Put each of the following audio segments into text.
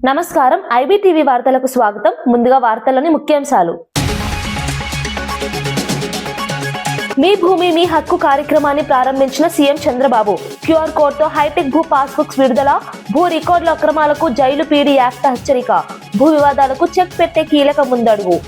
నమస్కారం ఐబీటీవీ వార్తలకు స్వాగతం. ముందుగా వార్తల్లోని ముఖ్యాంశాలు. మీ భూమి మీ హక్కు కార్యక్రమాన్ని ప్రారంభించిన సీఎం చంద్రబాబు. క్యూఆర్ కోడ్తో హైటెక్ భూ పాస్బుక్స్ విడుదల. భూ రికార్డుల అక్రమాలకు జైలు పీడీ యాక్ట్ హెచ్చరిక. భూ వివాదాలకు చెక్ పెట్టే కీలక ముందడుగు.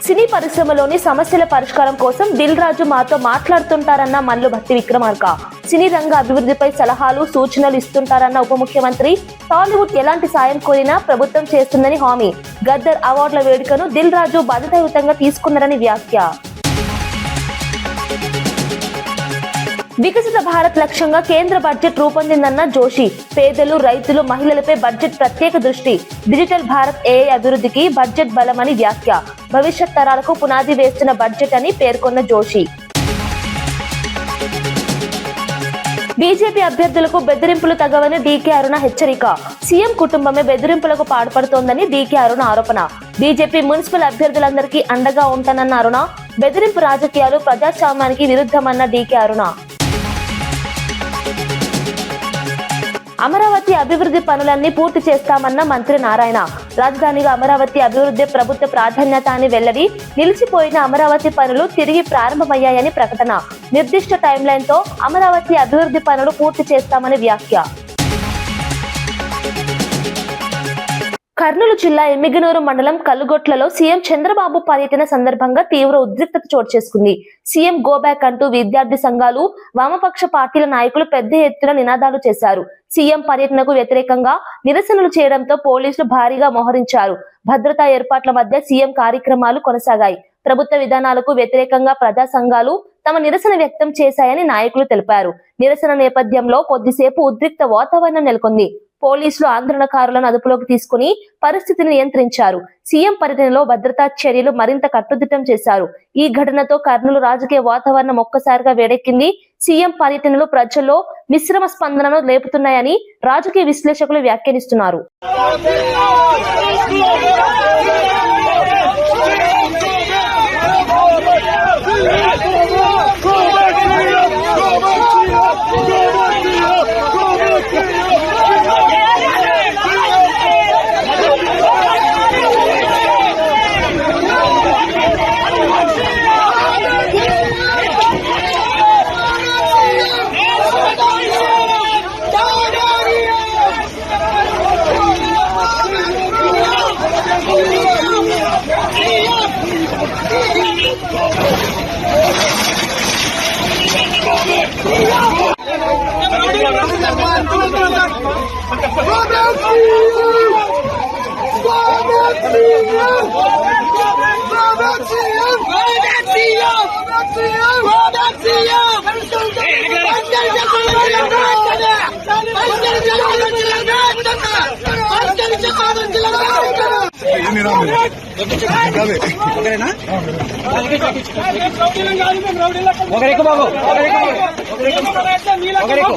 సినీ పరిశ్రమలోని సమస్యల పరిష్కారం కోసం దిల్ రాజు మాతో మాట్లాడుతుంటారన్న మల్లు భట్టి విక్రమార్క. సినీ రంగ అభివృద్ధిపై సలహాలు సూచనలు ఇస్తుంటారన్న ఉప ముఖ్యమంత్రి. టాలీవుడ్ ఎలాంటి సాయం కోరినా ప్రభుత్వం చేస్తుందని హామీ. గద్దర్ అవార్డుల వేడుకను దిల్ రాజు బాధ్యతాయుతంగా తీసుకున్నారని వ్యాఖ్య. వికసిత భారత్ లక్ష్యంగా కేంద్ర బడ్జెట్ రూపొందిందన్న జోషి. పేదలు, రైతులు, మహిళలపై బడ్జెట్ ప్రత్యేక దృష్టి. డిజిటల్ భారత్ ఏఐ అభివృద్ధికి బడ్జెట్ బలమని వ్యాఖ్య. భవిష్యత్ తరాలకు పునాది వేస్తున్న బడ్జెట్ అని పేర్కొన్న జోషి. బీజేపీ అభ్యర్థులకు బెదిరింపులు తగవని డీకే అరుణ హెచ్చరిక. సీఎం కుటుంబమే బెదిరింపులకు పాల్పడుతోందని డీకే అరుణ ఆరోపణ. బీజేపీ మున్సిపల్ అభ్యర్థులందరికీ అండగా ఉంటానన్న అరుణ. బెదిరింపు రాజకీయాలు ప్రజాస్వామ్యానికి విరుద్ధమన్న డీకే అరుణ. అమరావతి అభివృద్ధి పనులన్నీ పూర్తి చేస్తామన్న మంత్రి నారాయణ. రాజధానిగా అమరావతి అభివృద్ధి ప్రభుత్వ ప్రాధాన్యత అని వెల్లడి. నిలిచిపోయిన అమరావతి పనులు తిరిగి ప్రారంభమయ్యాయని ప్రకటన. నిర్దిష్ట టైంలైన్ తో అమరావతి అభివృద్ధి పనులు పూర్తి చేస్తామని వ్యాఖ్య. కర్నూలు జిల్లా ఎమ్మిగనూరు మండలం కల్లుగొట్లలో సీఎం చంద్రబాబు పర్యటన సందర్భంగా తీవ్ర ఉద్రిక్తత చోటు చేసుకుంది. సీఎం గోబ్యాక్ అంటూ విద్యార్థి సంఘాలు, వామపక్ష పార్టీల నాయకులు పెద్ద ఎత్తున నినాదాలు చేశారు. సీఎం పర్యటనకు వ్యతిరేకంగా నిరసనలు చేయడంతో పోలీసులు భారీగా మోహరించారు. భద్రతా ఏర్పాట్ల మధ్య సీఎం కార్యక్రమాలు కొనసాగాయి. ప్రభుత్వ విధానాలకు వ్యతిరేకంగా ప్రజా సంఘాలు తమ నిరసన వ్యక్తం చేశాయని నాయకులు తెలిపారు. నిరసన నేపథ్యంలో కొద్దిసేపు ఉద్రిక్త వాతావరణం నెలకొంది. పోలీసులు ఆందోళనకారులను అదుపులోకి తీసుకుని పరిస్థితిని నియంత్రించారు. సీఎం పర్యటనలో భద్రతా చర్యలు మరింత కట్టుదిట్టం చేశారు. ఈ ఘటనతో కర్నూలు రాజకీయ వాతావరణం ఒక్కసారిగా వేడెక్కింది. సీఎం పర్యటనలు ప్రజల్లో మిశ్రమ స్పందనను లేపుతున్నాయని రాజకీయ విశ్లేషకులు వ్యాఖ్యానిస్తున్నారు.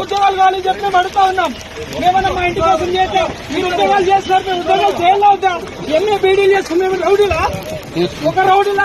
ఉద్యోగాలు కావాలని చెప్పి మేము అడుగుతా ఉన్నాం. మేమన్నా మా ఇంటి కోసం చేస్తే మీరు ఉద్యోగాలు చేస్తున్నారు, మేము ఉద్యోగాలు చేయాలి అవుతాం. ఎన్నో బీడీలు చేసుకుని మేము రౌడీలా ఒక రౌడీలా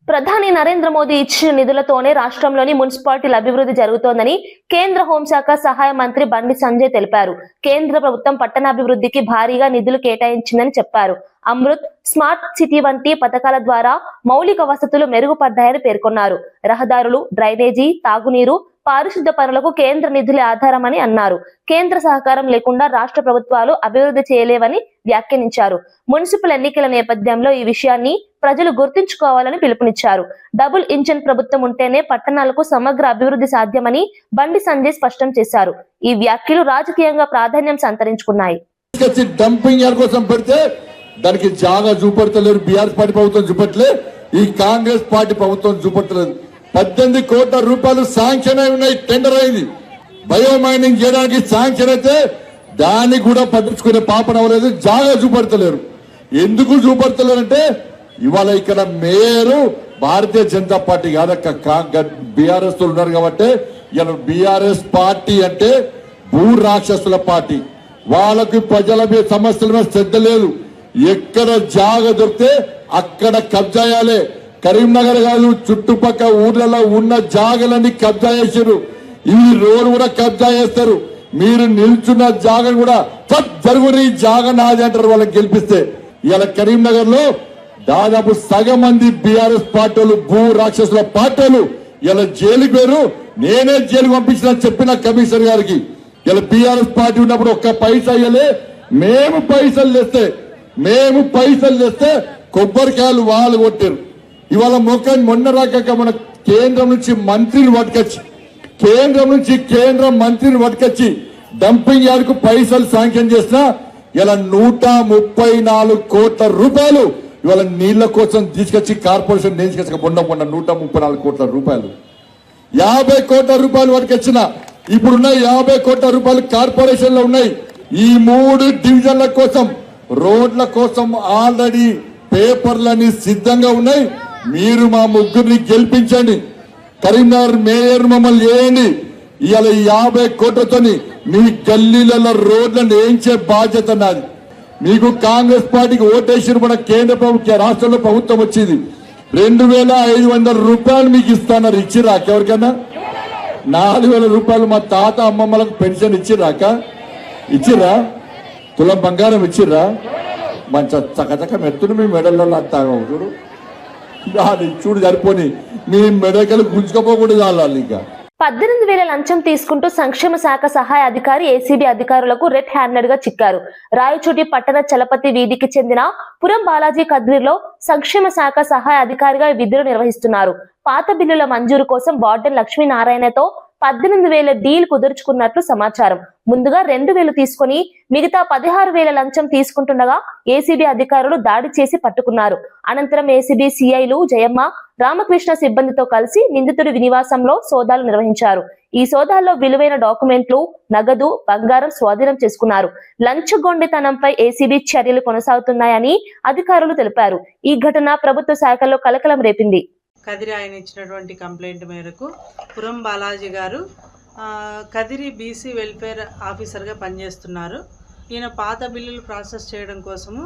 ప్రధాని నరేంద్ర మోదీ ఇచ్చిన నిధులతోనే రాష్ట్రంలోని మున్సిపాలిటీల అభివృద్ధి జరుగుతోందని కేంద్ర హోంశాఖ సహాయ మంత్రి బండి సంజయ్ తెలిపారు. కేంద్ర ప్రభుత్వం పట్టణాభివృద్ధికి భారీగా నిధులు కేటాయించిందని చెప్పారు. అమృత్, స్మార్ట్ సిటీ వంటి పథకాల ద్వారా మౌలిక వసతులు మెరుగుపడ్డాయని పేర్కొన్నారు. రహదారులు, డ్రైనేజీ, తాగునీరు, పారిశుద్ధ్య పనులకు కేంద్ర నిధులే ఆధారమని అన్నారు. కేంద్ర సహకారం లేకుండా రాష్ట్ర ప్రభుత్వాలు అభివృద్ధి చేయలేవని వ్యాఖ్యానించారు. మున్సిపల్ ఎన్నికల నేపథ్యంలో ఈ విషయాన్ని ప్రజలు గుర్తుంచుకోవాలని పిలుపునిచ్చారు. డబుల్ ఇంజిన్ ప్రభుత్వం ఉంటేనే పట్టణాలకు సమగ్ర అభివృద్ధి సాధ్యమని బండి సంజయ్ స్పష్టం చేశారు. ఈ వ్యాఖ్యలు రాజకీయంగా ప్రాధాన్యం సంతరించుకున్నాయి. దానికి జాగా చూపెడతలేరు. బీఆర్ఎస్ పార్టీ ప్రభుత్వం చూపెట్టలే, ఈ కాంగ్రెస్ పార్టీ ప్రభుత్వం చూపెట్టలేదు. 18 కోట్ల రూపాయలు శాంక్షన్ అయి ఉన్నాయి. టెండర్ అయింది. బయోమైనింగ్ చేయడానికి శాంక్షన్ అయితే దాన్ని కూడా పట్టించుకునే పాపన అవ్వలేదు. జాగా చూపెడతలేరు. ఎందుకు చూపెడతలేరంటే ఇవాళ ఇక్కడ మేయరు భారతీయ జనతా పార్టీ కాదక్క బీఆర్ఎస్ ఉన్నారు కాబట్టి ఇలా బీఆర్ఎస్ పార్టీ అంటే భూ రాక్షసుల పార్టీ. వాళ్ళకి ప్రజల మీద సమస్యల మీద శ్రద్ధ లేదు. ఎక్కడ జాగ దొరికితే అక్కడ కబ్జా చేయాలి. కరీంనగర్ కాదు, చుట్టుపక్కల ఊర్లలో ఉన్న జాగలన్నీ కబ్జా చేశారు. ఈ రోడ్డు కూడా కబ్జా చేస్తారు. మీరు నిల్చున్న జాగను కూడా జరుగుని జాగ నాది అంటారు వాళ్ళకి గెలిపిస్తే. ఇలా కరీంనగర్ లో దాదాపు సగం మంది బీఆర్ఎస్ పార్టీలు భూ రాక్షసుల పార్టీలు ఇలా జైలుకి పేరు. నేనే జైలుకు పంపించిన చెప్పిన కమిషనర్ గారికి. ఇలా బీఆర్ఎస్ పార్టీ ఉన్నప్పుడు ఒక్క పైసా అయ్యలే. మేము పైసలు తెస్తే కొబ్బరికాయలు వాళ్ళు కొట్టారు. ఇవాళ మొన్న రాక మన కేంద్రం నుంచి మంత్రిని పట్టుకొచ్చి డంపింగ్ యార్డ్ కు పైసలు శాంక్షన్ చేసిన ఇలా 134 కోట్ల రూపాయలు ఇవాళ నీళ్ల కోసం తీసుకొచ్చి కార్పొరేషన్ తీసుకొచ్చి మొన్న 134 కోట్ల రూపాయలు, 50 కోట్ల రూపాయలు పట్టుకొచ్చిన. ఇప్పుడున్న 50 కోట్ల రూపాయలు కార్పొరేషన్ లో ఉన్నాయి. ఈ 3 డివిజన్ల కోసం, రోడ్ల కోసం ఆల్రెడీ పేపర్లన్నీ సిద్ధంగా ఉన్నాయి. మీరు మా ముగ్గురిని గెలిపించండి. కరీంనగర్ మేయర్ మమ్మల్ని చేయండి. ఇవాళ 50 కోట్లతోని మీ గల్లీలలో రోడ్లను వేయించే బాధ్యత నాది. మీకు కాంగ్రెస్ పార్టీకి ఓటేసిన మన కేంద్ర ప్రభుత్వ రాష్ట్రంలో ప్రభుత్వం వచ్చింది. 2500 రూపాయలు మీకు ఇస్తాన్నారు. ఇచ్చిరాక ఎవరికైనా 4000 రూపాయలు మా తాత అమ్మమ్మలకు పెన్షన్ ఇచ్చిరా? తులం బంగారం ఇచ్చిర్రా? మంచి చకచక మెత్తును మీ మెడల్లో అంతాగా చూడు. చూడు సరిపోని మీ మెడకలు గుంజుకపోకూడదు వాళ్ళు. ఇంకా 18,000 లంచం తీసుకుంటూ సంక్షేమ శాఖ సహాయ అధికారి ఏసీబీ అధికారులకు రెడ్ హ్యాండెడ్ గా చిక్కారు. రాయచోటి పట్టణ చలపతి వీధికి చెందిన పురం బాలాజీ కద్రిలో సంక్షేమ శాఖ సహాయ అధికారిగా విధులు నిర్వహిస్తున్నారు. పాత బిల్లుల మంజూరు కోసం వార్డెన్ లక్ష్మీనారాయణతో 18,000 డీల్ కుదుర్చుకున్నట్లు సమాచారం. ముందుగా 2,000 తీసుకుని మిగతా 16,000 లంచం తీసుకుంటుండగా ఏసీబీ అధికారులు దాడి చేసి పట్టుకున్నారు. అనంతరం ఏసీబీ సిఐలు జయమ్మ, రామకృష్ణ సిబ్బందితో కలిసి నిందితుడి నివాసంలో సోదాలు నిర్వహించారు. ఈ సోదాల్లో విలువైన డాక్యుమెంట్లు, నగదు, బంగారం స్వాధీనం చేసుకున్నారు. లంచగొండితనంపై ఏసీబీ చర్యలు కొనసాగుతున్నాయని అధికారులు తెలిపారు. ఈ ఘటన ప్రభుత్వ శాఖల్లో కలకలం రేపింది. కదిరి ఆయన ఇచ్చినటువంటి కంప్లైంట్ మేరకు పురం బాలాజీ గారు కదిరి బీసీ వెల్ఫేర్ ఆఫీసర్గా పనిచేస్తున్నారు. ఈయన పాత బిల్లులు ప్రాసెస్ చేయడం కోసము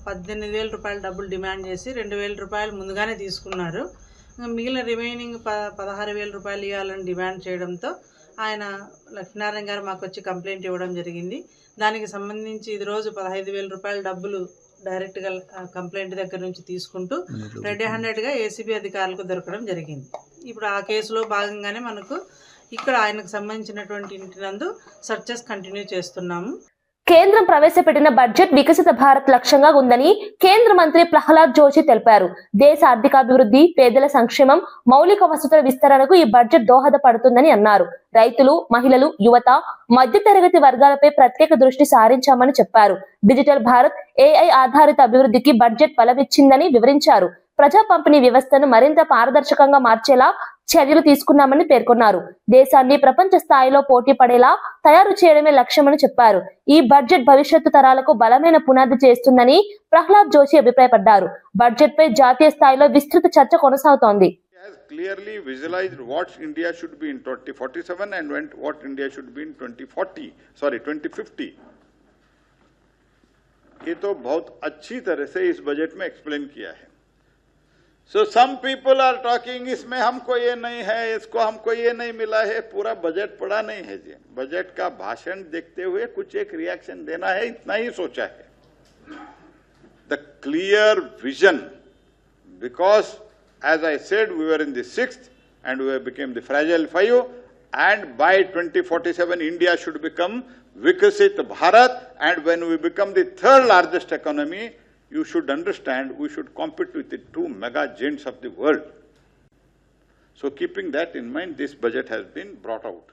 18,000 రూపాయల డబ్బులు డిమాండ్ చేసి 2,000 రూపాయలు ముందుగానే తీసుకున్నారు. మిగిలిన రిమైనింగ్ 16,000 రూపాయలు ఇవ్వాలని డిమాండ్ చేయడంతో ఆయన లక్ష్మీనారాయణ గారు మాకు వచ్చి కంప్లైంట్ ఇవ్వడం జరిగింది. దానికి సంబంధించి ఇది రోజు 15,000 రూపాయల డబ్బులు డైరెక్ట్గా కంప్లైంట్ దగ్గర నుంచి తీసుకుంటూ రెడ్ హ్యాండెడ్గా ఏసీబీ అధికారులకు దొరకడం జరిగింది. ఇప్పుడు ఆ కేసులో భాగంగానే మనకు ఇక్కడ ఆయనకు సంబంధించినటువంటి ఇంటి నందు సర్చెస్ కంటిన్యూ చేస్తున్నాము. కేంద్రం ప్రవేశపెట్టిన బడ్జెట్ వికసిత భారత్ లక్ష్యంగా ఉందని కేంద్ర మంత్రి ప్రహ్లాద్ జోషి తెలిపారు. దేశ ఆర్థికాభివృద్ధి, పేదల సంక్షేమం, మౌలిక వసతుల విస్తరణకు ఈ బడ్జెట్ దోహదపడుతుందని అన్నారు. రైతులు, మహిళలు, యువత, మధ్యతరగతి వర్గాలపై ప్రత్యేక దృష్టి సారించామని చెప్పారు. డిజిటల్ భారత్, ఏఐ ఆధారిత అభివృద్ధికి బడ్జెట్ బలమిచ్చిందని వివరించారు. ప్రజా పంపిణీ వ్యవస్థను మరింత పారదర్శకంగా మార్చేలా చర్యలు తీసుకున్నామని పేర్కొన్నారు. దేశాన్ని ప్రపంచ స్థాయిలో పోటీ పడేలా తయారు చేయడమే లక్ష్యమని చెప్పారు. ఈ బడ్జెట్ భవిష్యత్తు తరాలకు బలమైన పునాది చేస్తుందని ప్రహ్లాద్ జోషి అభిప్రాయపడ్డారు. బడ్జెట్ పై జాతీయ స్థాయిలో విస్తృత చర్చ కొనసాగుతోంది. Clearly visualized what India should be in 2047 and what India should be in 2050. ये तो बहुत अच्छी तरह से इस बजट में एक्सप्लेन किया है. So some people are talking इसमें हमको ये नहीं है, इसको हमको ये नहीं मिला है. पूरा बजट पढ़ा नहीं है जी. बजट का भाषण देखते हुए कुछ एक रिएक्शन देना है, इतना ही सोचा है. The clear vision, because as I said, we were in the 6th and we became the fragile 5, and by 2047 India should become Vikasit Bharat, and when we become the 3rd largest economy, you should understand we should compete with the 2 mega giants of the world. So keeping that in mind, this budget has been brought out.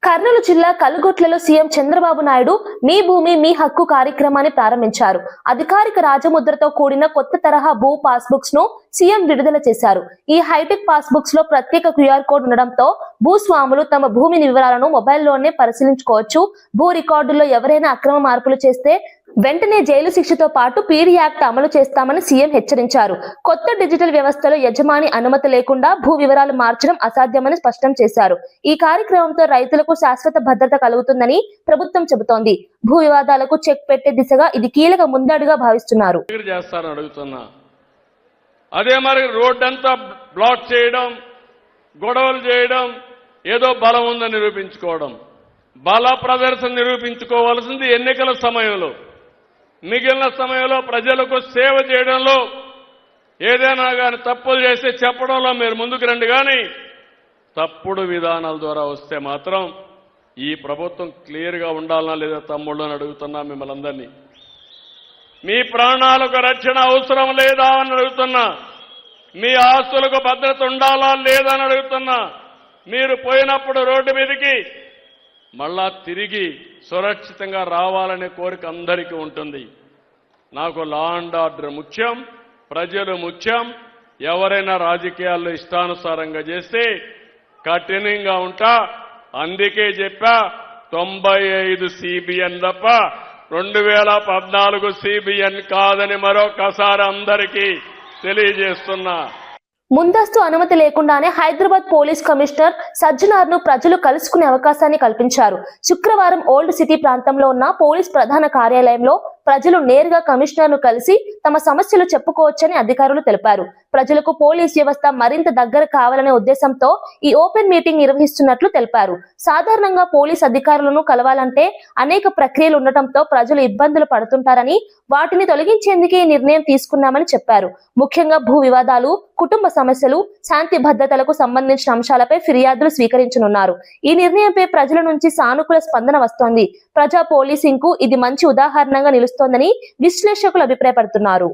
Kurnool జిల్లా కలుగొట్లలో CM Chandrababu Naidu మీ భూమి మీ హక్కు కార్యక్రమాన్ని ప్రారంభించారు. అధికారిక రాజముద్రతో కూడిన కొత్త తరహా భూ పాస్బుక్స్ ను సీఎం విడుదల చేశారు. ఈ హైటెక్ పాస్బుక్స్ లో ప్రత్యేక క్యూఆర్ కోడ్ ఉండడంతో భూస్వాములు తమ భూమి వివరాలను మొబైల్లోనే పరిశీలించుకోవచ్చు. భూ రికార్డుల్లో ఎవరైనా అక్రమ మార్పులు చేస్తే వెంటనే జైలు శిక్షతో పాటు పీడీ యాక్ట్ అమలు చేస్తామని సీఎం హెచ్చరించారు. కొత్త డిజిటల్ వ్యవస్థలో యజమాని అనుమతి లేకుండా భూ వివరాలు మార్చడం అసాధ్యమని స్పష్టం చేశారు. ఈ కార్యక్రమంతో రైతులకు శాశ్వత భద్రత కలుగుతుందని ప్రభుత్వం చెబుతోంది. భూ వివాదాలకు చెక్ పెట్టే దిశగా ఇది కీలక ముందడుగా భావిస్తున్నారు. అదే మరి రోడ్డంతా బ్లాక్ చేయడం, గొడవలు చేయడం, ఏదో బలం ఉందని నిరూపించుకోవడం. బల ప్రదర్శన నిరూపించుకోవాల్సింది ఎన్నికల సమయంలో. మిగిలిన సమయంలో ప్రజలకు సేవ చేయడంలో ఏదైనా కానీ తప్పులు చేస్తే చెప్పడంలో మీరు ముందుకు రండి. కానీ తప్పుడు విధానాల ద్వారా వస్తే మాత్రం ఈ ప్రభుత్వం క్లియర్గా ఉండాలనా లేదా తమ్ముళ్ళని అడుగుతున్నా మిమ్మల్ని అందరినీ. మీ ప్రాణాలకు రక్షణ అవసరం లేదా అని అడుగుతున్నా. మీ ఆస్తులకు భద్రత ఉండాలా లేదా అని అడుగుతున్నా. మీరు పోయినప్పుడు రోడ్డు మీదకి మళ్ళా తిరిగి సురక్షితంగా రావాలనే కోరిక అందరికీ ఉంటుంది. నాకు లా అండ్ ఆర్డర్ ముఖ్యం, ప్రజలు ముఖ్యం. ఎవరైనా రాజకీయాల్లో ఇష్టానుసారంగా చేస్తే కఠినంగా ఉంటా. అందుకే చెప్పా 95 CBN తప్ప 2014 CBN కాదని మరొకసారి అందరికీ తెలియజేస్తున్నా. ముందస్తు అనుమతి లేకుండానే హైదరాబాద్ పోలీస్ కమిషనర్ సజ్జనార్ ను ప్రజలు కలుసుకునే అవకాశాన్ని కల్పించారు. శుక్రవారం ఓల్డ్ సిటీ ప్రాంతంలో ఉన్న పోలీస్ ప్రధాన కార్యాలయంలో ప్రజలు నేరుగా కమిషనర్ ను కలిసి తమ సమస్యలు చెప్పుకోవచ్చని అధికారులు తెలిపారు. ప్రజలకు పోలీస్ వ్యవస్థ మరింత దగ్గర కావాలనే ఉద్దేశంతో ఈ ఓపెన్ మీటింగ్ నిర్వహిస్తున్నట్లు తెలిపారు. సాధారణంగా పోలీస్ అధికారులను కలవాలంటే అనేక ప్రక్రియలు ఉండటంతో ప్రజలు ఇబ్బందులు పడుతుంటారని, వాటిని తొలగించేందుకే ఈ నిర్ణయం తీసుకున్నామని చెప్పారు. ముఖ్యంగా భూ వివాదాలు, కుటుంబ సమస్యలు, శాంతి భద్రతలకు సంబంధించిన అంశాలపై ఫిర్యాదులు స్వీకరించనున్నారు. ఈ నిర్ణయంపై ప్రజల నుంచి సానుకూల స్పందన వస్తోంది. ప్రజా పోలీసింగ్ కు ఇది మంచి ఉదాహరణగా నిలుస్తోందని విశ్లేషకులు అభిప్రాయపడుతున్నారు.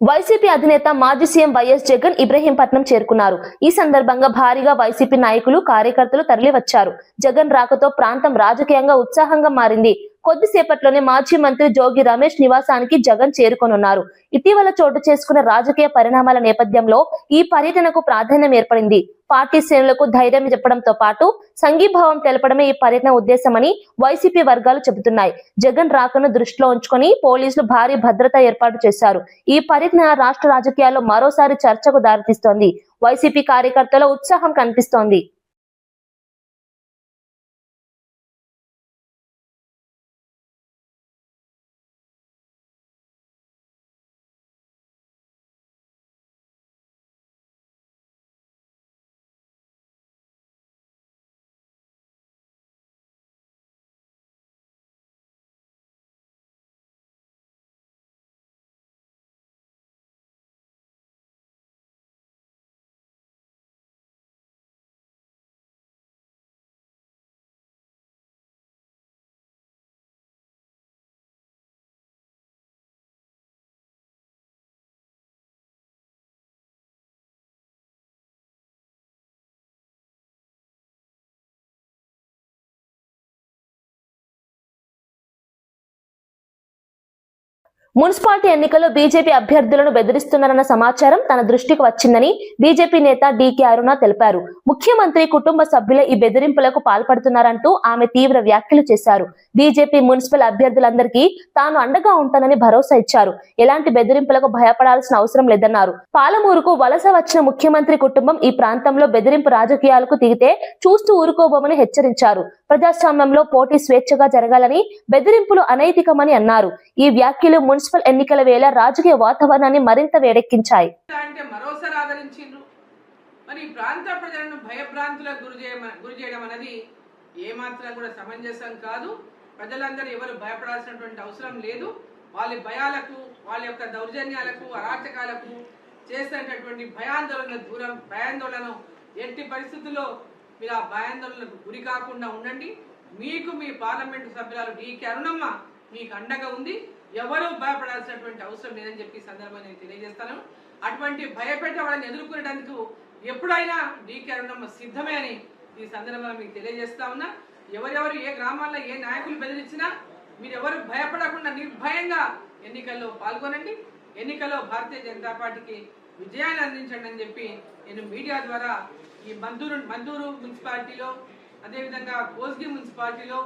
వైసీపీ అధినేత మాజీ సీఎం వైఎస్ జగన్ ఇబ్రహీంపట్నం చేరుకున్నారు. ఈ సందర్భంగా భారీగా వైసీపీ నాయకులు, కార్యకర్తలు తరలివచ్చారు. జగన్ రాకతో ప్రాంతం రాజకీయంగా ఉత్సాహంగా మారింది. కొద్దిసేపట్లోనే మాజీ మంత్రి జోగి రమేష్ నివాసానికి జగన్ చేరుకోనున్నారు. ఇటీవల చోటు చేసుకున్న రాజకీయ పరిణామాల నేపథ్యంలో ఈ పర్యటనకు ప్రాధాన్యం ఏర్పడింది. పార్టీ శ్రేణులకు ధైర్యం చెప్పడంతో పాటు సంఘీభావం తెలపడమే ఈ పర్యటన ఉద్దేశమని వైసీపీ వర్గాలు చెబుతున్నాయి. జగన్ రాకను దృష్టిలో ఉంచుకొని పోలీసులు భారీ భద్రత ఏర్పాటు చేశారు. ఈ పర్యటన రాష్ట్ర రాజకీయాల్లో మరోసారి చర్చకు దారితీస్తోంది. వైసీపీ కార్యకర్తల ఉత్సాహం కనిపిస్తోంది. మున్సిపాలిటీ ఎన్నికల్లో బీజేపీ అభ్యర్థులను బెదిరిస్తున్నారన్న సమాచారం తన దృష్టికి వచ్చిందని బీజేపీ నేత డీకే అరుణ తెలిపారు. ముఖ్యమంత్రి కుటుంబ సభ్యులే ఈ బెదిరింపులకు పాల్పడుతున్నారంటూ ఆమె తీవ్ర వ్యాఖ్యలు చేశారు. బీజేపీ మున్సిపల్ అభ్యర్థులందరికీ తాను అండగా ఉంటానని భరోసా ఇచ్చారు. ఎలాంటి బెదిరింపులకు భయపడాల్సిన అవసరం లేదన్నారు. పాలమూరుకు వలస వచ్చిన ముఖ్యమంత్రి కుటుంబం ఈ ప్రాంతంలో బెదిరింపు రాజకీయాలకు దిగితే చూస్తూ ఊరుకోబోమని హెచ్చరించారు. ప్రజాస్వామ్యంలో పోటీ స్వేచ్ఛగా జరగాలని, బెదిరింపులు అనైతికమని అన్నారు. ఈ వ్యాఖ్యలు మున్సిపల్ ఎన్నికల వేళ రాజకీయ వాతావరణాన్ని మరింత వేడెక్కించాయి. మరోసారి ఆదరించిండ్రు. మరి ప్రాంత ప్రజలను భయభ్రాంతులకు గురి చేయడం అనేది ఏమాత్రం కూడా సమంజసం కాదు. ప్రజలందరూ ఎవరు భయపడాల్సినటువంటి అవసరం లేదు. వాళ్ళ భయాలకు, వాళ్ళ యొక్క దౌర్జన్యాలకు, అరాచకాలకు చేసేటటువంటి భయాందోళన ఎట్టి పరిస్థితుల్లో మీరు ఆ భయాందోళనకు గురి కాకుండా ఉండండి. మీకు మీ పార్లమెంటు సభ్యురాలు డీకే అరుణమ్మ మీకు అండగా ఉంది. ఎవరూ భయపడాల్సినటువంటి అవసరం లేదని చెప్పి సందర్భంగా నేను తెలియజేస్తాను. అటువంటి భయపెట్టే వాళ్ళని ఎదుర్కొనేందుకు ఎప్పుడైనా డీకే అరుణమ్మ సిద్ధమే అని ఈ సందర్భంగా మీకు తెలియజేస్తా ఉన్నా. ఎవరెవరు ఏ గ్రామాల్లో ఏ నాయకులు బెదిరించినా మీరు ఎవరు భయపడకుండా నిర్భయంగా ఎన్నికల్లో పాల్గొనండి. ఎన్నికల్లో భారతీయ జనతా పార్టీకి విజయాన్ని అందించండి అని చెప్పి నేను మీడియా ద్వారా ఈ మందూరు మున్సిపాలిటీలో, అదేవిధంగా కోస్గి మున్సిపాలిటీలో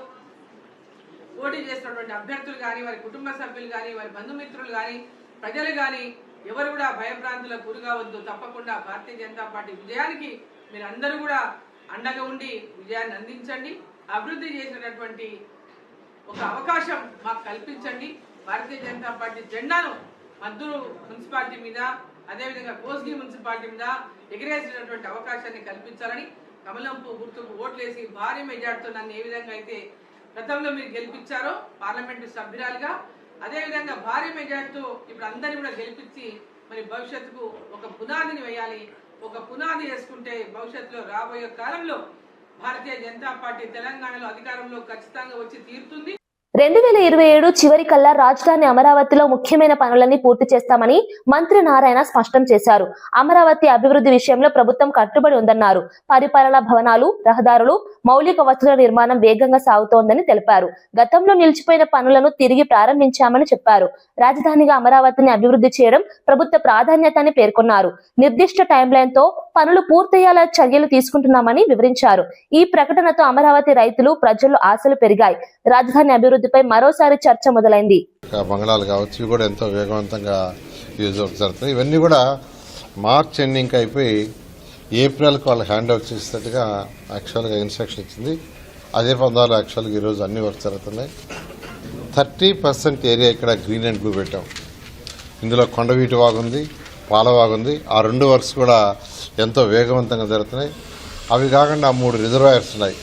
పోటీ చేస్తున్నటువంటి అభ్యర్థులు కానీ, వారి కుటుంబ సభ్యులు కానీ, వారి బంధుమిత్రులు కానీ, ప్రజలు కానీ ఎవరు కూడా భయభ్రాంతులకు గురికావద్దు. తప్పకుండా భారతీయ జనతా పార్టీ విజయానికి మీరు అందరూ కూడా అండగా ఉండి విజయాన్ని అందించండి. అభివృద్ధి చేసినటువంటి ఒక అవకాశం మాకు కల్పించండి. భారతీయ జనతా పార్టీ జెండాను మద్దూరు మున్సిపాలిటీ మీద, అదేవిధంగా కోస్గి మున్సిపాలిటీ మీద ఎగిరేసినటువంటి అవకాశాన్ని కల్పించాలని కమలంపు గుర్తుకు ఓట్లేసి భారీ మెజార్టీతో నన్ను ఏ విధంగా అయితే గతంలో మీరు గెలిపించారో పార్లమెంటు సభ్యురాలుగా, అదేవిధంగా భారీ మెజార్టీతో ఇప్పుడు అందరినీ కూడా గెలిపించి మరి భవిష్యత్తుకు ఒక పునాదిని వేయాలి. ఒక పునాది వేసుకుంటే భవిష్యత్తులో రాబోయే కాలంలో భారతీయ జనతా పార్టీ తెలంగాణలో అధికారంలో ఖచ్చితంగా వచ్చి తీరుతుంది. 2027 చివరి కల్లా రాజధాని అమరావతిలో ముఖ్యమైన పనులన్నీ పూర్తి చేస్తామని మంత్రి నారాయణ స్పష్టం చేశారు. అమరావతి అభివృద్ధి విషయంలో ప్రభుత్వం కట్టుబడి ఉందన్నారు. పరిపాలనా భవనాలు, రహదారులు, మౌలిక వసతుల నిర్మాణం వేగంగా సాగుతోందని తెలిపారు. గతంలో నిలిచిపోయిన పనులను తిరిగి ప్రారంభించామని చెప్పారు. రాజధానిగా అమరావతిని అభివృద్ధి చేయడం ప్రభుత్వ ప్రాధాన్యత అని పేర్కొన్నారు. నిర్దిష్ట టైం లైన్ తో పనులు పూర్తయ్యేలా చర్యలు తీసుకుంటున్నామని వివరించారు. ఈ ప్రకటనతో అమరావతి రైతులు, ప్రజల్లో ఆశలు పెరిగాయి. రాజధాని అభివృద్ధిపై మరోసారి చర్చ మొదలైంది. బంగ్లాలు కావచ్చు, ఇవి కూడా ఎంతో వేగవంతంగా యూజ్ జరుగుతున్నాయి. ఇవన్నీ కూడా మార్చ్ ఎండింగ్ అయిపోయి ఏప్రిల్కి వాళ్ళు హ్యాండ్ ఓవర్ చేసేటట్టుగా యాక్చువల్గా ఇన్స్ట్రక్షన్ ఇచ్చింది. అదే పందాలు యాక్చువల్గా ఈరోజు అన్ని వర్క్స్ జరుగుతున్నాయి. 30% ఏరియా ఇక్కడ గ్రీన్ అండ్ బ్లూ పెట్టాం. ఇందులో కొండవీటి వాగుంది, పాలవాగుంది. ఆ 2 వర్క్స్ కూడా ఎంతో వేగవంతంగా జరుగుతున్నాయి. అవి కాకుండా 3 రిజర్వాయర్స్ ఉన్నాయి.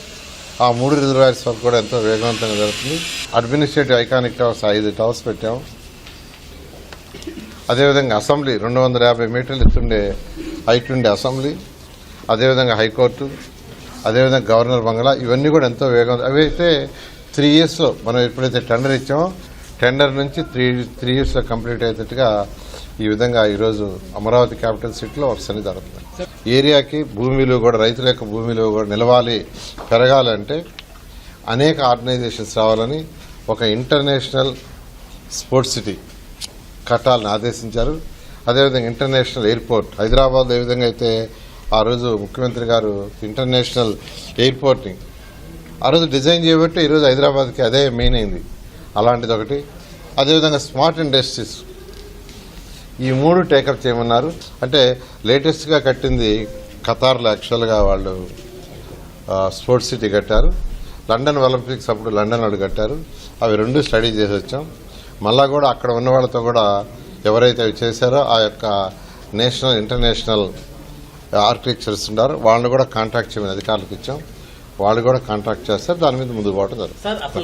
ఆ 3 రిజర్వాయర్స్ వరకు కూడా ఎంతో వేగవంతంగా జరుగుతుంది. అడ్మినిస్ట్రేటివ్ ఐకానిక్ టవర్స్ 5 టవర్స్ పెట్టాము. అదేవిధంగా అసెంబ్లీ 250 మీటర్లు ఎత్తుండే హైట్ ఉండే అసెంబ్లీ, అదేవిధంగా హైకోర్టు, అదేవిధంగా గవర్నర్ బంగ్లా, ఇవన్నీ కూడా ఎంతో వేగంగా. అవి అయితే 3 ఇయర్స్లో మనం ఎప్పుడైతే టెండర్ ఇచ్చామో టెండర్ నుంచి 3 ఇయర్స్లో కంప్లీట్ అయ్యేటట్టుగా ఈ విధంగా ఈరోజు అమరావతి క్యాపిటల్ సిటీలో వర్క్స్ అన్ని జరుగుతున్నాయి. ఏరియాకి భూమిలో కూడా, రైతుల యొక్క భూమిలో కూడా నిలవాలి, పెరగాలంటే అనేక ఆర్గనైజేషన్స్ రావాలని ఒక ఇంటర్నేషనల్ స్పోర్ట్స్ సిటీ కట్టాలని ఆదేశించారు. అదేవిధంగా ఇంటర్నేషనల్ ఎయిర్పోర్ట్ హైదరాబాద్ ఏ విధంగా అయితే ఆ రోజు ముఖ్యమంత్రి గారు ఇంటర్నేషనల్ ఎయిర్పోర్ట్ని ఆ రోజు డిజైన్ చేయబట్టి ఈరోజు హైదరాబాద్కి అదే మెయిన్ అయింది. అలాంటిది ఒకటి. అదేవిధంగా స్మార్ట్ ఇండస్ట్రీస్ ఈ 3 టేకప్ చేయమన్నారు. అంటే లేటెస్ట్గా కట్టింది ఖతార్లో యాక్చువల్గా వాళ్ళు స్పోర్ట్స్ సిటీ కట్టారు. లండన్ ఒలింపిక్స్ అప్పుడు లండన్ వాళ్ళు కట్టారు. అవి 2 స్టడీ చేసి వచ్చాం. మళ్ళా కూడా అక్కడ ఉన్న వాళ్ళతో కూడా ఎవరైతే అవి చేశారో ఆ యొక్క నేషనల్, ఇంటర్నేషనల్ ఆర్కిటెక్చర్స్ ఉన్నారో వాళ్ళని కూడా కాంటాక్ట్ చేయమని అధికారులకు ఇచ్చాం. వాళ్ళు కూడా కాంటాక్ట్ చేస్తారు. దాని మీద ముందుకు పోవడం జరుగుతుంది.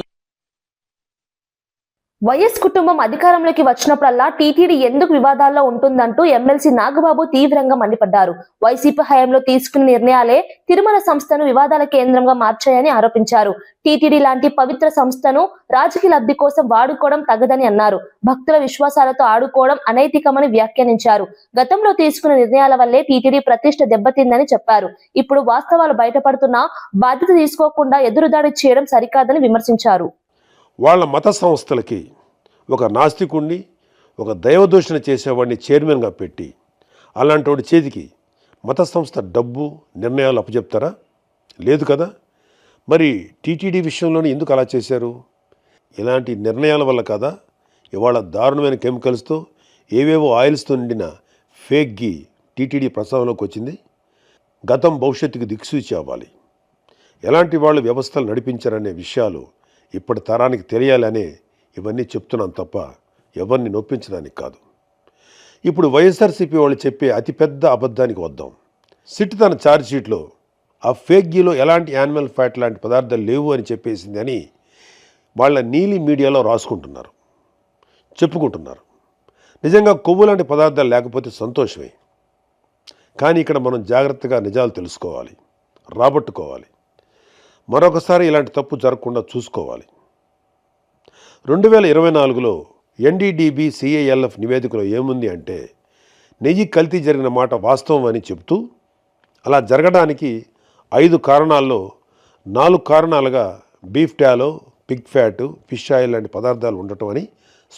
వైఎస్ కుటుంబం అధికారంలోకి వచ్చినప్పుడల్లా టీటీడీ ఎందుకు వివాదాల్లో ఉంటుందంటూ ఎమ్మెల్సీ నాగబాబు తీవ్రంగా మండిపడ్డారు. వైసీపీ హయాంలో తీసుకున్న నిర్ణయాలే తిరుమల సంస్థను వివాదాల కేంద్రంగా మార్చాయని ఆరోపించారు. టీటీడీ లాంటి పవిత్ర సంస్థను రాజకీయ లబ్ధి కోసం వాడుకోవడం తగదని అన్నారు. భక్తుల విశ్వాసాలతో ఆడుకోవడం అనైతికమని వ్యాఖ్యానించారు. గతంలో తీసుకున్న నిర్ణయాల వల్లే టీటీడీ ప్రతిష్ట దెబ్బతిందని చెప్పారు. ఇప్పుడు వాస్తవాలు బయటపడుతున్నా బాధ్యత తీసుకోకుండా ఎదురుదాడి చేయడం సరికాదని విమర్శించారు. వాళ్ళ మత సంస్థలకి ఒక నాస్తికుణ్ణి, ఒక దైవదూషణ చేసేవాడిని చైర్మన్గా పెట్టి అలాంటి వాడి చేతికి మత సంస్థ డబ్బు, నిర్ణయాలు అప్పచెప్తారా? లేదు కదా. మరి టీటీడీ విషయంలోనే ఎందుకు అలా చేశారు? ఇలాంటి నిర్ణయాల వల్ల కదా ఇవాళ దారుణమైన కెమికల్స్తో, ఏవేవో ఆయిల్స్తో నిండిన ఫేక్ గీ టీటీడీ ప్రస్తావనలోకి వచ్చింది. గతం భవిష్యత్తుకు దిక్సూచి అవ్వాలి. ఎలాంటి వాళ్ళు వ్యవస్థలు నడిపించారనే విషయాలు ఇప్పటి తరానికి తెలియాలనే ఇవన్నీ చెప్తున్నాను తప్ప ఎవరిని నొప్పించడానికి కాదు. ఇప్పుడు వైఎస్ఆర్సీపీ వాళ్ళు చెప్పే అతిపెద్ద అబద్ధానికి వద్దాం. సిట్ తన ఛార్జ్షీట్లో ఆ ఫేక్ గీలో ఎలాంటి యానిమల్ ఫ్యాట్ లాంటి పదార్థాలు లేవు అని చెప్పేసింది అని వాళ్ళ నీలి మీడియాలో రాసుకుంటున్నారు, చెప్పుకుంటున్నారు. నిజంగా కొవ్వు లాంటి పదార్థాలు లేకపోతే సంతోషమే. కానీ ఇక్కడ మనం జాగ్రత్తగా నిజాలు తెలుసుకోవాలి, రాబట్టుకోవాలి. మరొకసారి ఇలాంటి తప్పు జరగకుండా చూసుకోవాలి. 2024లో ఎన్డీడీబీ సిఐఎల్ఎఫ్ నివేదికలో ఏముంది అంటే నెయ్యి కల్తీ జరిగిన మాట వాస్తవం అని చెబుతూ అలా జరగడానికి 5 కారణాల్లో 4 కారణాలుగా beef tallow, pig fat, fish oil లాంటి పదార్థాలు ఉండటం అని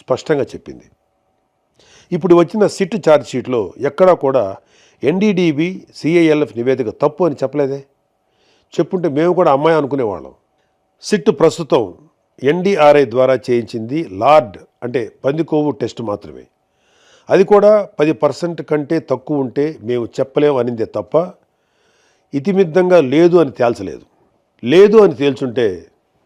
స్పష్టంగా చెప్పింది. ఇప్పుడు వచ్చిన సిట్ ఛార్జ్ షీట్లో ఎక్కడా కూడా ఎన్డీడీబీ సిఐఎల్ఎఫ్ నివేదిక తప్పు అని చెప్పలేదే. చెప్పుంటే మేము కూడా అమ్మాయి అనుకునేవాళ్ళం. సిట్ ప్రస్తుతం ఎన్డీఆర్ఐ ద్వారా చేయించింది లార్డ్ అంటే పందికొవ్వు టెస్ట్ మాత్రమే. అది కూడా 10% కంటే తక్కువ ఉంటే మేము చెప్పలేము అనిందే తప్ప ఇతిమిద్దంగా లేదు అని తేల్చలేదు. లేదు అని తేల్చుంటే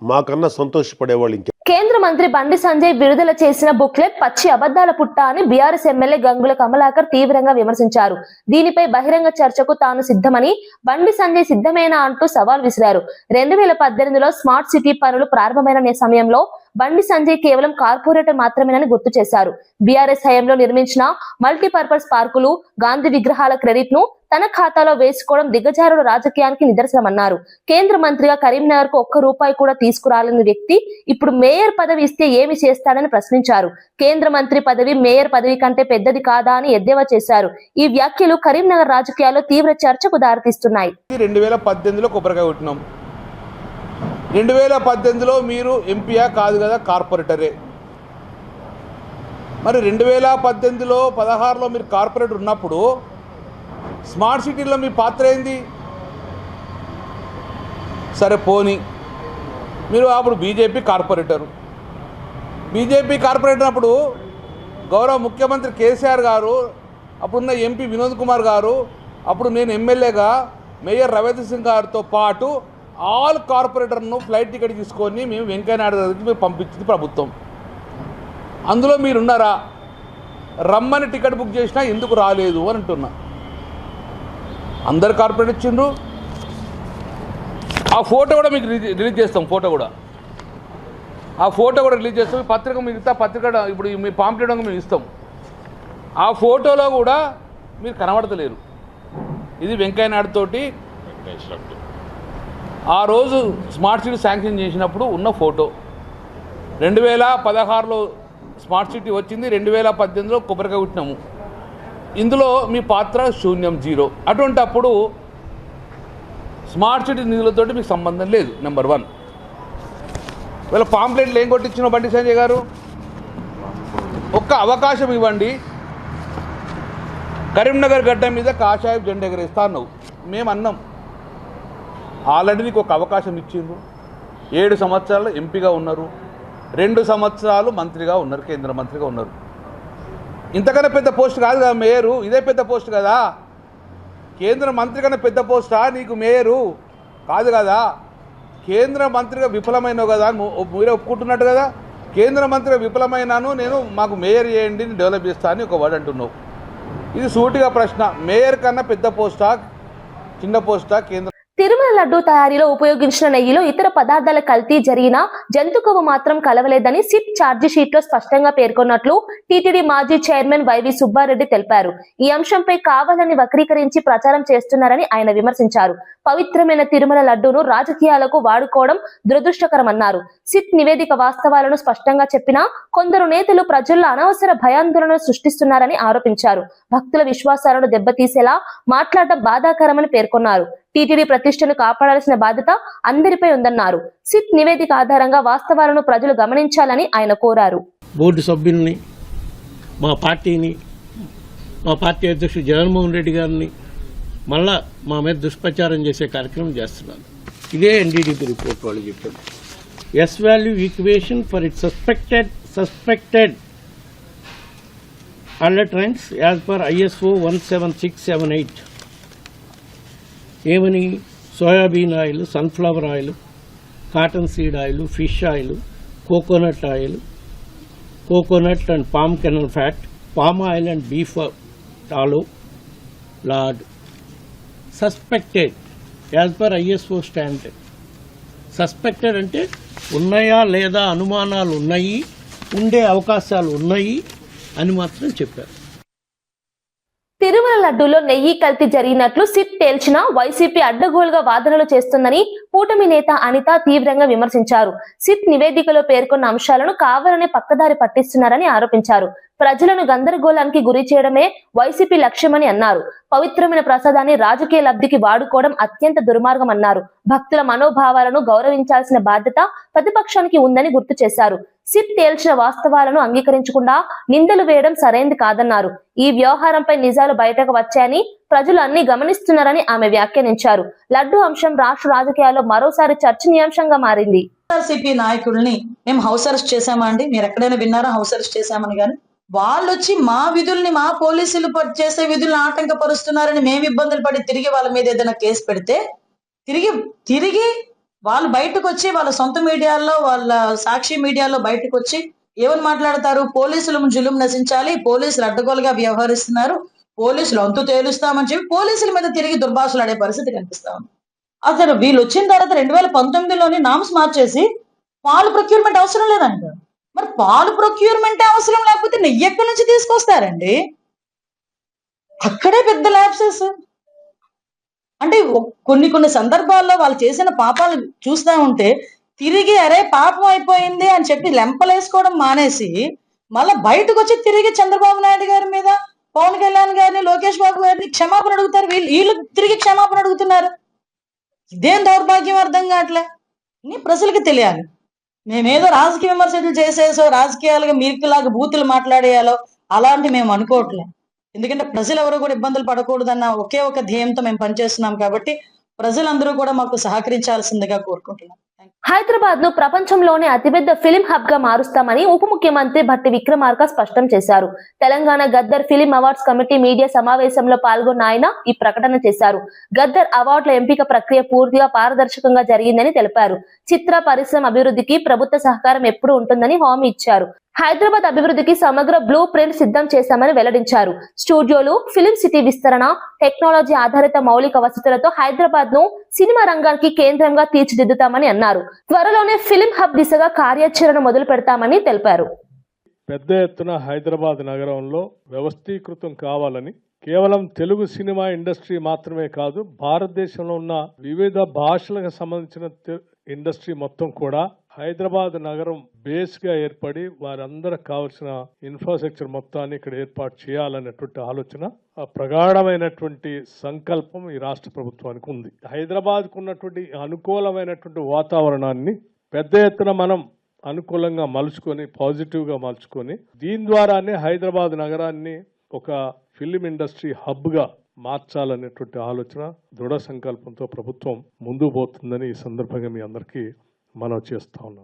మాకన్నా సంతోషపడేవాళ్ళు ఇంకే. కేంద్ర మంత్రి బండి సంజయ్ విడుదల చేసిన బుక్లెట్ పచ్చి అబద్దాల పుట్ట అని బీఆర్ఎస్ ఎమ్మెల్యే గంగుల కమలాకర్ తీవ్రంగా విమర్శించారు. దీనిపై బహిరంగ చర్చకు తాను సిద్ధమని, బండి సంజయ్ సిద్ధమేనా అంటూ సవాల్ విసిరారు. 2018లో స్మార్ట్ సిటీ పనులు ప్రారంభమైన సమయంలో బండి సంజయ్ కేవలం కార్పొరేటర్ మాత్రమేనని గుర్తు చేశారు. బీఆర్ఎస్ హయాంలో నిర్మించిన మల్టీపర్పస్ పార్కులు, గాంధీ విగ్రహాల క్రెడిట్ ను తన ఖాతాలో వేసుకోవడం దిగజారుడు రాజకీయానికి నిదర్శనమన్నారు. కేంద్ర మంత్రిగా కరీంనగర్ కు ₹1 కూడా తీసుకురాలని వ్యక్తి ఇప్పుడు మేయర్ పదవి ఇస్తే ఏమి చేస్తాడని ప్రశ్నించారు. కేంద్ర మంత్రి పదవి మేయర్ పదవి కంటే పెద్దది కాదా అని ఎద్దేవా చేశారు. ఈ వ్యాఖ్యలు కరీంనగర్ రాజకీయాల్లో తీవ్ర చర్చకు దారితీస్తున్నాయి. 2018లో కొబ్బరికాయ కొట్టినాం. 2018లో మీరు ఎంపీయా కాదు కదా, కార్పొరేటరే. మరి 2018లో 16లో మీరు కార్పొరేటర్ ఉన్నప్పుడు స్మార్ట్ సిటీలో మీ పాత్ర ఏంది? సరే పోనీ, మీరు అప్పుడు బీజేపీ కార్పొరేటర్ అప్పుడు గౌరవ ముఖ్యమంత్రి కేసీఆర్ గారు, అప్పుడున్న ఎంపీ వినోద్ కుమార్ గారు, అప్పుడు నేను ఎమ్మెల్యేగా మేయర్ రవీంద్ర సింగ్ గారితో పాటు ఆల్ కార్పొరేటర్ను ఫ్లైట్ టికెట్ తీసుకొని మేము వెంకయ్యనాయుడు గారికి మేము పంపించింది ప్రభుత్వం. అందులో మీరున్నారా? రమ్మని టికెట్ బుక్ చేసినా ఎందుకు రాలేదు అని అంటున్నా. అందరు కార్పొరేట్ ఇచ్చిండ్రు. ఆ ఫోటో కూడా మీకు రిలీజ్ చేస్తాం. ఆ ఫోటో కూడా రిలీజ్ చేస్తాం. పత్రిక మిగతా పత్రిక ఇప్పుడు మీ పాంప్లెట్ మేము ఇస్తాం. ఆ ఫోటోలో కూడా మీరు కనబడతలేరు. ఇది వెంకయ్యనాయుడు తోటి ఆ రోజు స్మార్ట్ సిటీ శాంక్షన్ చేసినప్పుడు ఉన్న ఫోటో. 2016లో స్మార్ట్ సిటీ వచ్చింది, 2018లో కొబ్బరికాయ కొట్టినాము. ఇందులో మీ పాత్ర శూన్యం, 0. అటువంటి అప్పుడు స్మార్ట్ సిటీ నిధులతోటి మీకు సంబంధం లేదు. నెంబర్ 1. వీళ్ళ పాంప్లెట్లు ఏం కొట్టించినావు బండి సంజయ్ గారు? ఒక్క అవకాశం ఇవ్వండి, కరీంనగర్ గడ్డ మీద కాషాయం జెండా ఎగరేస్తా అన్నావు. మేము అన్నాం ఆల్రెడీ నీకు ఒక అవకాశం ఇచ్చిండ్రు. 7 సంవత్సరాలు ఎంపీగా ఉన్నారు, 2 సంవత్సరాలు మంత్రిగా ఉన్నారు, కేంద్ర మంత్రిగా ఉన్నారు. ఇంతకన్నా పెద్ద పోస్ట్ కాదు కదా మేయరు, ఇదే పెద్ద పోస్ట్ కదా. కేంద్ర మంత్రి కన్నా పెద్ద పోస్టా నీకు మేయరు? కాదు కదా. కేంద్ర మంత్రిగా విఫలమైనావు కదా, మీరే ఒప్పుకుంటున్నట్టు కదా. కేంద్ర మంత్రిగా విఫలమైనాను, నేను మాకు మేయర్ చేయండి, డెవలప్ చేస్తా అని ఒక వర్డ్ అంటున్నావు. ఇది సూటిగా ప్రశ్న. మేయర్ కన్నా పెద్ద పోస్టా, చిన్న పోస్టా కేంద్ర? తిరుమల లడ్డూ తయారీలో ఉపయోగించిన నెయ్యిలో ఇతర పదార్థాల కల్తీ జరిగినా జంతు కొవ్వు మాత్రం కలవలేదని సిట్ ఛార్జీ షీట్ లో స్పష్టంగా పేర్కొన్నట్లు టీటీడీ మాజీ చైర్మన్ వైవి సుబ్బారెడ్డి తెలిపారు. ఈ అంశంపై కావాలని వక్రీకరించి ప్రచారం చేస్తున్నారని ఆయన విమర్శించారు. పవిత్రమైన తిరుమల లడ్డూను రాజకీయాలకు వాడుకోవడం దురదృష్టకరమన్నారు. సిట్ నివేదిక వాస్తవాలను స్పష్టంగా చెప్పినా కొందరు నేతలు ప్రజల్లో అనవసర భయాందోళనలు సృష్టిస్తున్నారని ఆరోపించారు. భక్తుల విశ్వాసాలను దెబ్బతీసేలా మాట్లాడడం బాధాకరమని పేర్కొన్నారు. టీటీడీ ప్రతిష్టను కాపాడాల్సిన బాధ్యత అందరిపై ఉందన్నారు. సిట్ నివేదిక ఆధారంగా వాస్తవాలను ప్రజలు గమనించాలని ఆయన కోరారు. బోర్డు సభ్యుల్ని, మా పార్టీని, మా పార్టీ అధ్యక్షుడు జగన్మోహన్ రెడ్డి గారిని మళ్ళా మా మీద దుష్ప్రచారం చేసే కార్యక్రమం చేస్తున్నారు. ఇదే ఎన్డీడీపీ రిపోర్ట్ వాళ్ళు చెప్పారు. S value equation for it suspected adulterants as per ISO 17678. ఏమని? Soybean oil, sunflower oil, cotton seed oil, fish oil, coconut oil, coconut and palm kernel fat, palm oil and beef tallow, lard. Suspected as per ISO standard. Suspected అంటే ఉన్నాయా లేదా అనుమానాలు ఉన్నాయి, ఉండే అవకాశాలు ఉన్నాయి అని మాత్రం చెప్పారు. తిరుమల లడ్డూలో నెయ్యి కల్తీ జరిగినట్లు సిట్ తేల్చిన వైసీపీ అడ్డగోలుగా వాదనలు చేస్తుందని కూటమి నేత అనిత తీవ్రంగా విమర్శించారు. సిట్ నివేదికలో పేర్కొన్న అంశాలను కావాలనే పక్కదారి పట్టిస్తున్నారని ఆరోపించారు. ప్రజలను గందరగోళానికి గురి చేయడమే వైసీపీ లక్ష్యమని అన్నారు. పవిత్రమైన ప్రసాదాన్ని రాజకీయ లబ్ధికి వాడుకోవడం అత్యంత దుర్మార్గం అన్నారు. భక్తుల మనోభావాలను గౌరవించాల్సిన బాధ్యత ప్రతిపక్షానికి ఉందని గుర్తు చేశారు. సిట్ తేల్చిన వాస్తవాలను అంగీకరించకుండా నిందలు వేయడం సరైంది కాదన్నారు. ఈ వ్యవహారంపై నిజాలు బయటకు వచ్చాయని ప్రజలు అన్ని గమనిస్తున్నారని ఆమె వ్యాఖ్యానించారు. లడ్డూ అంశం రాష్ట్ర రాజకీయాల్లో మరోసారి చర్చనీయాంశంగా మారింది. సిపి నాయకుల్ని మేము హౌస్ అరెస్ట్ చేశామా అండి? మీరు ఎక్కడైనా విన్నారా హౌస్ అరెస్ట్ చేశామని? కానీ వాళ్ళు వచ్చి మా విధుల్ని, మా పోలీసులు చేసే విధులను ఆటంకపరుస్తున్నారని మేము ఇబ్బందులు పడి తిరిగి వాళ్ళ మీద ఏదైనా కేసు పెడితే తిరిగి వాళ్ళు బయటకు వచ్చి వాళ్ళ సొంత మీడియాలో, వాళ్ళ సాక్షి మీడియాలో బయటకు వచ్చి ఏమని మాట్లాడతారు? పోలీసులు జులుం నశించాలి, పోలీసులు అడ్డగోలుగా వ్యవహరిస్తున్నారు, పోలీసులు అంతు తేలుస్తామని చెప్పి పోలీసుల మీద తిరిగి దుర్భాషలు ఆడే పరిస్థితి కనిపిస్తా ఉంది. అసలు వీళ్ళు వచ్చిన తర్వాత 2019లోని నామ్స్ మార్చేసి పాలు ప్రొక్యూర్మెంట్ అవసరం లేదంట. మరి పాలు ప్రొక్యూర్మెంట్ అవసరం లేకపోతే నెయ్యి ఎక్కడి నుంచి తీసుకొస్తారండి? అక్కడే పెద్ద ల్యాబ్సెస్. అంటే కొన్ని సందర్భాల్లో వాళ్ళు చేసిన పాపాలు చూస్తా ఉంటే తిరిగి అరే పాపం అయిపోయింది అని చెప్పి లెంపలేసుకోవడం మానేసి మళ్ళీ బయటకు వచ్చి తిరిగి చంద్రబాబు నాయుడు గారి మీద, పవన్ కళ్యాణ్ గారిని, లోకేష్ బాబు గారిని క్షమాపణ అడుగుతారు. వీళ్ళు తిరిగి క్షమాపణ అడుగుతున్నారు. ఇదేం దౌర్భాగ్యం అర్థం కావట్లే. ప్రజలకు తెలియాలి. మేమేదో రాజకీయ విమర్శలు చేసేసో రాజకీయాలుగా మీకులాగా బూతులు మాట్లాడేయాలో అలాంటి మేము అనుకోవట్లే. ఎందుకంటే ప్రజలు ఎవరు కూడా ఇబ్బందులు పడకూడదన్న ఒకే ఒక ధ్యేయంతో మేము పనిచేస్తున్నాం కాబట్టి ప్రజలందరూ కూడా మాకు సహకరించాల్సిందిగా కోరుకుంటున్నాం. హైదరాబాద్ ను ప్రపంచంలోనే అతిపెద్ద ఫిలిం హబ్ గా మారుస్తామని ఉప ముఖ్యమంత్రి భట్టి విక్రమార్క స్పష్టం చేశారు. Telangana Gaddar film awards committee media సమావేశంలో పాల్గొన్న ఆయన ఈ ప్రకటన చేశారు. గద్దర్ అవార్డుల ఎంపిక ప్రక్రియ పూర్తిగా పారదర్శకంగా జరిగిందని తెలిపారు. చిత్ర పరిశ్రమ అభివృద్ధికి ప్రభుత్వ సహకారం ఎప్పుడూ ఉంటుందని హామీ ఇచ్చారు. హైదరాబాద్ అభివృద్ధికి సమగ్ర బ్లూ ప్రింట్ సిద్ధం చేశామని వెల్లడించారు. స్టూడియోలు, ఫిలిం సిటీ విస్తరణ, టెక్నాలజీ ఆధారిత మౌలిక వసతులతో హైదరాబాద్ ను సినిమా రంగానికి కేంద్రంగా తీర్చిదిద్దుతామని అన్నారు. త్వరలోనే ఫిలిం హబ్ దిశగా కార్యాచరణ మొదలు పెడతామని తెలిపారు. పెద్ద ఎత్తున హైదరాబాద్ నగరంలో వ్యవస్థీకృతం కావాలని, కేవలం తెలుగు సినిమా ఇండస్ట్రీ మాత్రమే కాదు, భారతదేశంలో ఉన్న వివిధ భాషలకు సంబంధించిన ఇండస్ట్రీ మొత్తం కూడా హైదరాబాద్ నగరం బేస్ గా ఏర్పడి వారందరికి కావాల్సిన ఇన్ఫ్రాస్ట్రక్చర్ మొత్తాన్ని ఇక్కడ ఏర్పాటు చేయాలనేటువంటి ఆలోచన, ప్రగాఢమైనటువంటి సంకల్పం ఈ రాష్ట్ర ప్రభుత్వానికి ఉంది. హైదరాబాద్కు ఉన్నటువంటి అనుకూలమైనటువంటి వాతావరణాన్ని పెద్ద ఎత్తున మనం అనుకూలంగా మలుచుకొని, పాజిటివ్గా మలుచుకొని, దీని ద్వారానే హైదరాబాద్ నగరాన్ని ఒక ఫిలిం ఇండస్ట్రీ హబ్గా మార్చాలనేటువంటి ఆలోచన, దృఢ సంకల్పంతో ప్రభుత్వం ముందుకు పోతుందని ఈ సందర్భంగా మీ అందరికీ మనం చేస్తా ఉన్నాం.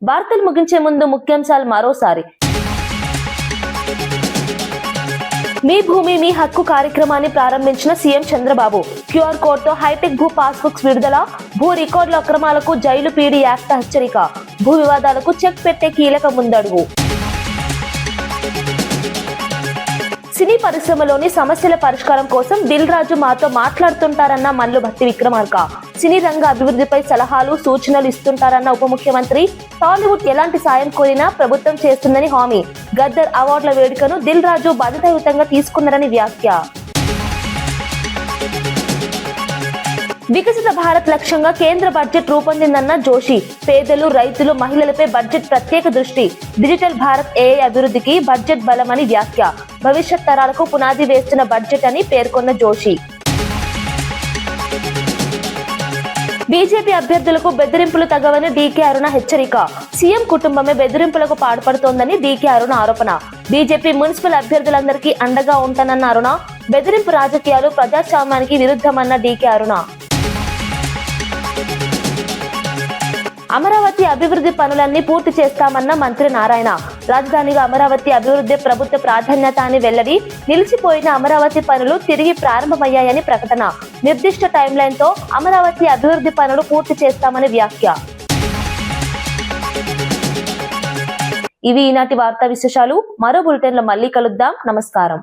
వార్తలు ముగించే ముందు ముఖ్యాంశాలు మరోసారి. మీ భూమి మీ హక్కు కార్యక్రమాన్ని ప్రారంభించిన సీఎం చంద్రబాబు. క్యూఆర్ కోడ్ తో హైటెక్ భూ పాస్బుక్స్ విడుదల. భూ రికార్డుల అక్రమాలకు జైలు పీడీ యాక్ట్ హెచ్చరిక. భూ వివాదాలకు చెక్ పెట్టే కీలక ముందడుగు. సినీ పరిశ్రమలోని సమస్యల పరిష్కారం కోసం దిల్ రాజు మాతో మాట్లాడుతుంటారన్న మల్లు భట్టి విక్రమార్క. సినీ రంగ అభివృద్ధిపై సలహాలు, సూచనలు ఇస్తుంటారన్న ఉప ముఖ్యమంత్రి. టాలీవుడ్ ఎలాంటి సాయం కోరినా ప్రభుత్వం చేస్తుందని హామీ. గద్దర్ అవార్డుల వేడుకను దిల్ రాజు బాధ్యతాయుతంగా తీసుకున్నారని వ్యాఖ్య. వికసిత భారత్ లక్ష్యంగా కేంద్ర బడ్జెట్ రూపొందిందన్న జోషి. పేదలు, రైతులు, మహిళలపై బడ్జెట్ ప్రత్యేక దృష్టి. డిజిటల్ భారత్ ఏఐ అభివృద్ధికి బడ్జెట్ బలమని వ్యాఖ్య. భవిష్యత్ తరాలకు పునాది వేస్తున్న బడ్జెట్ అని పేర్కొన్న జోషి. బీజేపీ అభ్యర్థులకు బెదిరింపులు తగవని డీకే అరుణ హెచ్చరిక. సీఎం కుటుంబమే బెదిరింపులకు పాల్పడుతోందని డీకే అరుణ ఆరోపణ. బీజేపీ మున్సిపల్ అభ్యర్థులందరికీ అండగా ఉంటానన్న అరుణ. బెదిరింపు రాజకీయాలు ప్రజాస్వామ్యానికి విరుద్ధమన్న డీకే అరుణ. అమరావతి అభివృద్ధి పనులన్నీ పూర్తి చేస్తామన్న మంత్రి నారాయణ. రాజధానిగా అమరావతి అభివృద్ధి ప్రభుత్వ ప్రాధాన్యత అని వెల్లడి. నిలిచిపోయిన అమరావతి పనులు తిరిగి ప్రారంభమయ్యాయని ప్రకటన. నిర్దిష్ట టైంలైన్ తో అమరావతి అభివృద్ధి పనులు పూర్తి చేస్తామని వ్యాఖ్య. ఇవి ఈనాటి వార్తా విశేషాలు. మరో బులెటిన్ లో మళ్ళీ కలుద్దాం. నమస్కారం.